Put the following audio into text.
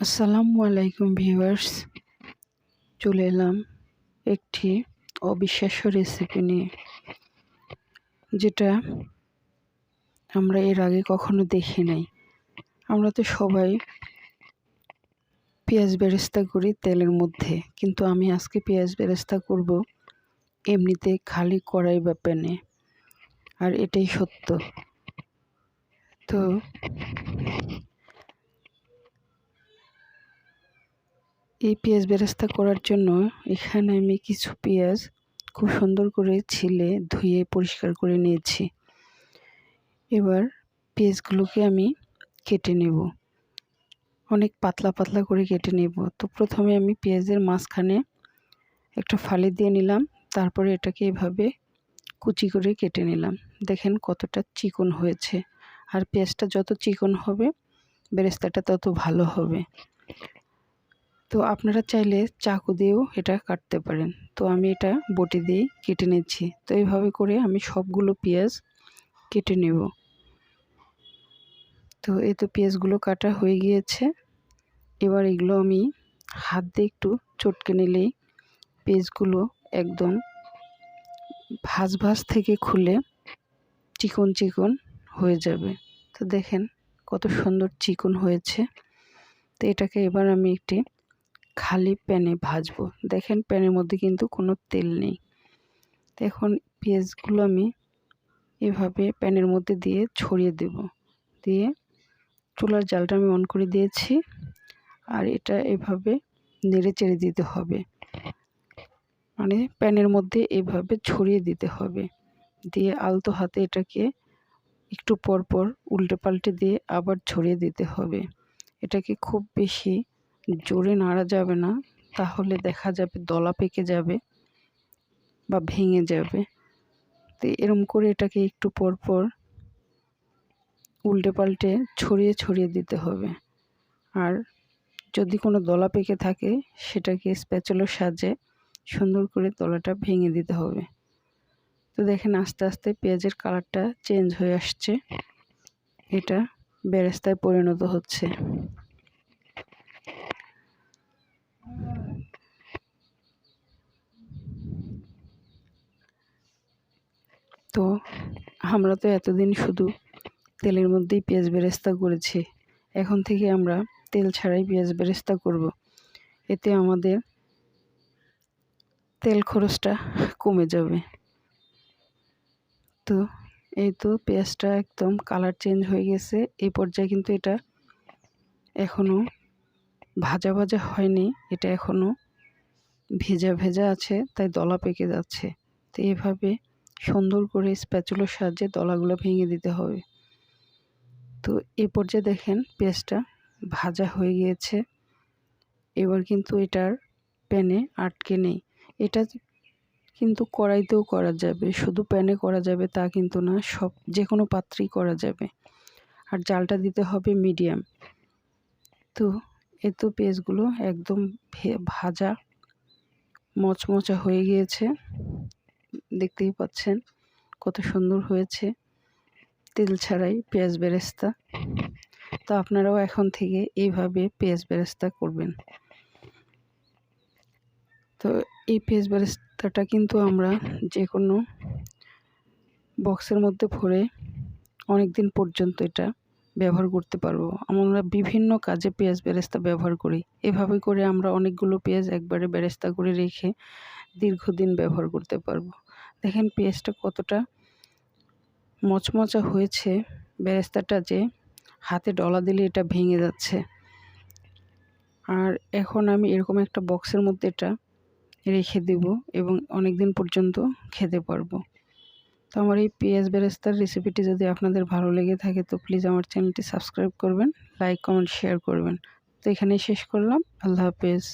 আসসালামু আলাইকুম ভিউয়ার্স, চলে এলাম একটি অবিশ্বাস্য রেসিপি নিয়ে, যেটা আমরা এর আগে কখনো দেখি নাই। আমরা তো সবাই পেঁয়াজ বেরেস্তা করি তেলের মধ্যে, কিন্তু আমি আজকে পেঁয়াজ বেরেস্তা করব এমনিতে খালি কড়াই বা প্যানে, আর এটাই সত্য। তো এই পেঁয়াজ বেরেস্তা করার জন্য এখানে আমি কিছু পেঁয়াজ খুব সুন্দর করে ছিলে ধুয়ে পরিষ্কার করে নিয়েছি। এবার পেঁয়াজগুলোকে আমি কেটে নেব, অনেক পাতলা পাতলা করে কেটে নেব। তো প্রথমে আমি পেঁয়াজের মাঝখানে একটা ফালি দিয়ে নিলাম, তারপরে এটাকে এভাবে কুচি করে কেটে নিলাম। দেখেন কতটা চিকন হয়েছে, আর পেঁয়াজটা যত চিকন হবে বেরেস্তাটা তত ভালো হবে। তো আপনারা চাইলে চাকু দিয়েও এটা কাটতে পারেন, তো আমি এটা বটি দিয়ে কেটে নিচ্ছি। তো এইভাবে করে আমি সবগুলো পেঁয়াজ কেটে নেব। তো এই তো পেঁয়াজগুলো কাটা হয়ে গিয়েছে। এবার এগুলো আমি হাত দিয়ে একটু চটকে নিলেই পেঁয়াজগুলো একদম ভাজ ভাজ থেকে খুলে চিকন চিকন হয়ে যাবে। তো দেখেন কত সুন্দর চিকন হয়েছে। তো এটাকে এবার আমি একটি খালি প্যানে ভাজবো। দেখেন প্যানের মধ্যে কিন্তু কোনো তেল নেই। তো এখন পেঁয়াজগুলো আমি এভাবে প্যানের মধ্যে দিয়ে ছড়িয়ে দেব। দিয়ে চুলার জালটা আমি অন করে দিয়েছি, আর এটা এভাবে নেড়ে চেড়ে দিতে হবে, মানে প্যানের মধ্যে এভাবে ছড়িয়ে দিতে হবে। দিয়ে আলতো হাতে এটাকে একটু পর পর উল্টে পাল্টে দিয়ে আবার ছড়িয়ে দিতে হবে। এটাকে খুব বেশি জোরে নাড়া যাবে না, তাহলে দেখা যাবে দলা পেকে যাবে বা ভেঙে যাবে। তো এরম করে এটাকে একটু পর পর উল্টে পাল্টে ছড়িয়ে ছড়িয়ে দিতে হবে। আর যদি কোনো দলা পেকে থাকে সেটাকে স্প্যাচুলার সাহায্যে সুন্দর করে দলাটা ভেঙে দিতে হবে। তো দেখেন আস্তে আস্তে পেঁয়াজের কালারটা চেঞ্জ হয়ে আসছে, এটা বেরেস্তায় পরিণত হচ্ছে। তো আমরা তো এতদিন শুধু তেলের মধ্যেই পেঁয়াজ বেরেস্তা করেছি, এখন থেকে আমরা তেল ছাড়াই পেঁয়াজ বেরেস্তা করব। এতে আমাদের তেল খরচটা কমে যাবে। তো এই তো পেঁয়াজটা একদম কালার চেঞ্জ হয়ে গেছে। এই পর্যায়ে কিন্তু এটা এখনও ভাজা ভাজা হয়নি, এটা এখনও ভেজা ভেজা আছে, তাই দলা পেকে যাচ্ছে। তো এভাবে সুন্দর করে স্প্যাচুলার সাহায্যে দলাগুলো ভেঙে দিতে হবে। তো এই পর্যায়ে দেখেন পেঁয়াজটা ভাজা হয়ে গিয়েছে। এবার কিন্তু এটার প্যানে আটকে নেই। এটা কিন্তু কড়াইতেও করা যাবে, শুধু প্যানে করা যাবে তা কিন্তু না, সব যে কোনো পাত্রেই করা যাবে। আর জালটা দিতে হবে মিডিয়াম। তো এই তো পেঁয়াজগুলো একদম ভাজা মচমচা হয়ে গিয়েছে, দেখতেই পাচ্ছেন কত সুন্দর হয়েছে তেল ছাড়াই পেঁয়াজ বেরেস্তা। তো আপনারাও এখন থেকে এইভাবে পেঁয়াজ বেরেস্তা করবেন। তো এই পেঁয়াজ বেরেস্তাটা কিন্তু আমরা যে কোনো বক্সের মধ্যে ভরে অনেক দিন পর্যন্ত এটা ব্যবহার করতে পারবো। আমরা বিভিন্ন কাজে পেঁয়াজ বেরেস্তা ব্যবহার করি। এভাবে করে আমরা অনেকগুলো পেঁয়াজ একবারে বেরেস্তা করে রেখে দীর্ঘদিন ব্যবহার করতে পারবো। দেখেন পেঁয়াজটা কতটা মচমচা হয়েছে, বেরেস্তাটা যে হাতে ডলা দিলে এটা ভেঙে যাচ্ছে। আর এখন আমি এরকম একটা বক্সের মধ্যে এটা রেখে দেব এবং অনেক দিন পর্যন্ত খেতে পারবো। তো আমার এই পেঁয়াজ বেরেস্তার রেসিপিটি যদি আপনাদের ভালো লেগে থাকে তো প্লিজ আমার চ্যানেলটি সাবস্ক্রাইব করবেন, লাইক কমেন্ট শেয়ার করবেন। তো এখানেই শেষ করলাম। আল্লাহ হাফেজ।